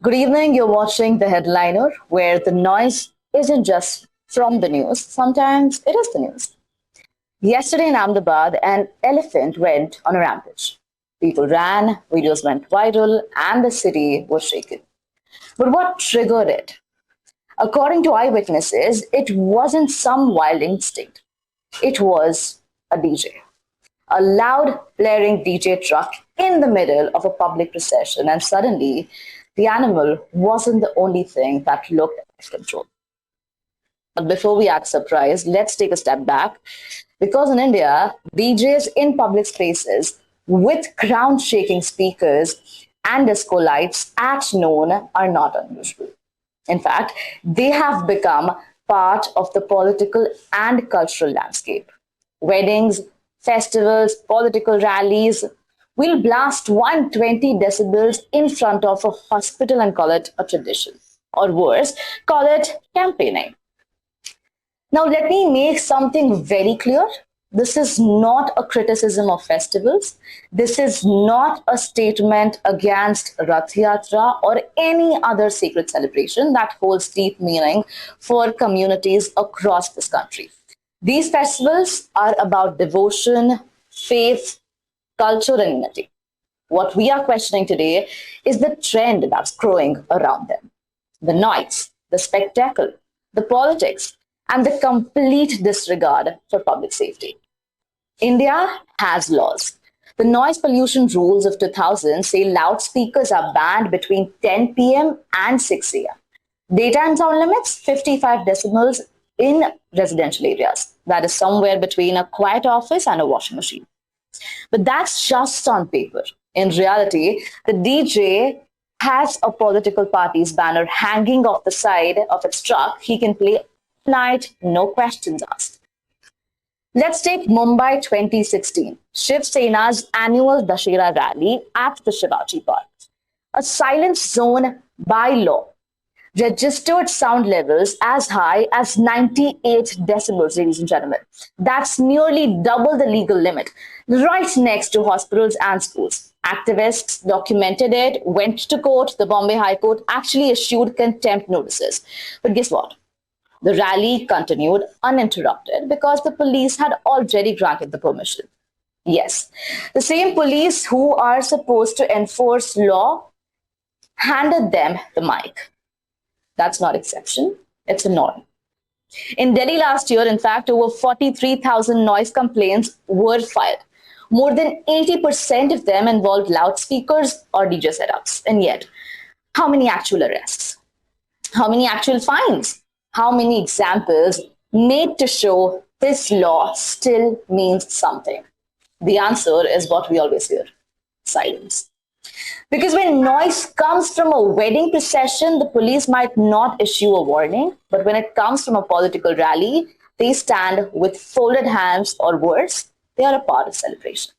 Good evening. You're watching The Headliner, where the noise isn't just from the news, sometimes it is the news. Yesterday in Ahmedabad, an elephant went on a rampage. People ran, videos went viral, and the city was shaken. But what triggered it? According to eyewitnesses, it wasn't some wild instinct. It was a DJ. A loud, blaring DJ truck in the middle of a public procession, and suddenly the animal wasn't the only thing that looked out of control. But before we act surprised, let's take a step back because in India, DJs in public spaces with ground shaking speakers and disco lights at noon are not unusual. In fact, they have become part of the political and cultural landscape. Weddings, festivals, political rallies will blast 120 decibels in front of a hospital and call it a tradition. Or worse, call it campaigning. Now, let me make something very clear. This is not a criticism of festivals. This is not a statement against Rath Yatra or any other sacred celebration that holds deep meaning for communities across this country. These festivals are about devotion, faith, culture, and unity. What we are questioning today is the trend that's growing around them, the noise, the spectacle, the politics, and the complete disregard for public safety. India has laws. The noise pollution rules of 2000 say loudspeakers are banned between 10 p.m. and 6 a.m. Daytime sound limits 55 decibels in residential areas. That is somewhere between a quiet office and a washing machine. But that's just on paper. In reality, the DJ has a political party's banner hanging off the side of its truck. He can play all night, no questions asked. Let's take Mumbai 2016, Shiv Sena's annual Dashera rally at the Shivaji Park. A silence zone by law registered sound levels as high as 98 decibels, ladies and gentlemen. That's nearly double the legal limit, right next to hospitals and schools. Activists documented it, went to court. The Bombay High Court actually issued contempt notices. But guess what? The rally continued uninterrupted because the police had already granted the permission. Yes, the same police who are supposed to enforce law handed them the mic. That's not exception, it's a norm. In Delhi last year, in fact, over 43,000 noise complaints were filed. More than 80% of them involved loudspeakers or DJ setups. And yet, how many actual arrests? How many actual fines? How many examples made to show this law still means something? The answer is what we always hear: silence. Because when noise comes from a wedding procession, the police might not issue a warning. But when it comes from a political rally, they stand with folded hands, or worse, they are a part of celebration.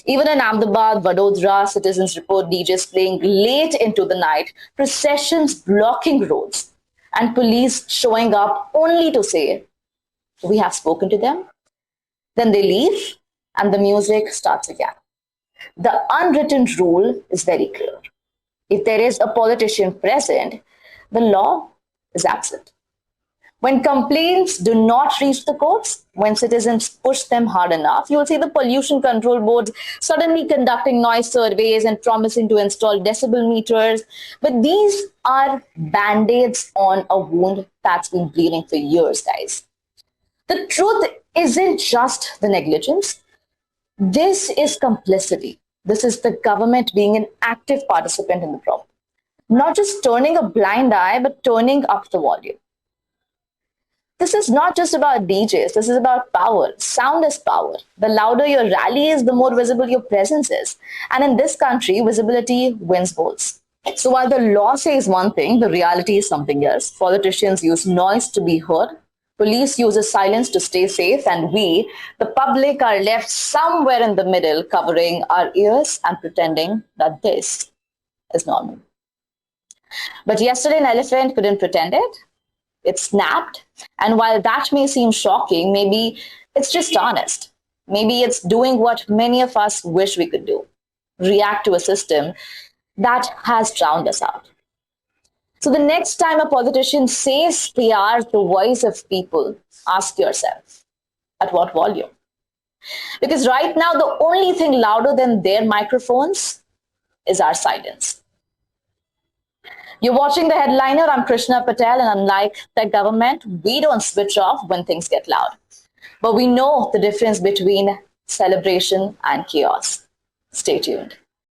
Even in Ahmedabad, Vadodara, citizens report DJs playing late into the night, processions blocking roads, and police showing up only to say, we have spoken to them. Then they leave, and the music starts again. The unwritten rule is very clear. If there is a politician present, the law is absent. When complaints do not reach the courts, when citizens push them hard enough, you'll see the pollution control boards suddenly conducting noise surveys and promising to install decibel meters. But these are band-aids on a wound that's been bleeding for years, guys. The truth isn't just the negligence. This is complicity. This is the government being an active participant in the problem. Not just turning a blind eye, but turning up the volume. This is not just about DJs. This is about power. Sound is power. The louder your rally is, the more visible your presence is. And in this country, visibility wins votes. So while the law says one thing, the reality is something else. Politicians use noise to be heard. Police uses silence to stay safe, and we, the public, are left somewhere in the middle, covering our ears and pretending that this is normal. But yesterday, an elephant couldn't pretend it. It snapped. And while that may seem shocking, maybe it's just honest. Maybe it's doing what many of us wish we could do: react to a system that has drowned us out. So the next time a politician says they are the voice of people, ask yourself, at what volume? Because right now, the only thing louder than their microphones is our silence. You're watching The Headliner. I'm Krishna Patel, and unlike the government, we don't switch off when things get loud. But we know the difference between celebration and chaos. Stay tuned.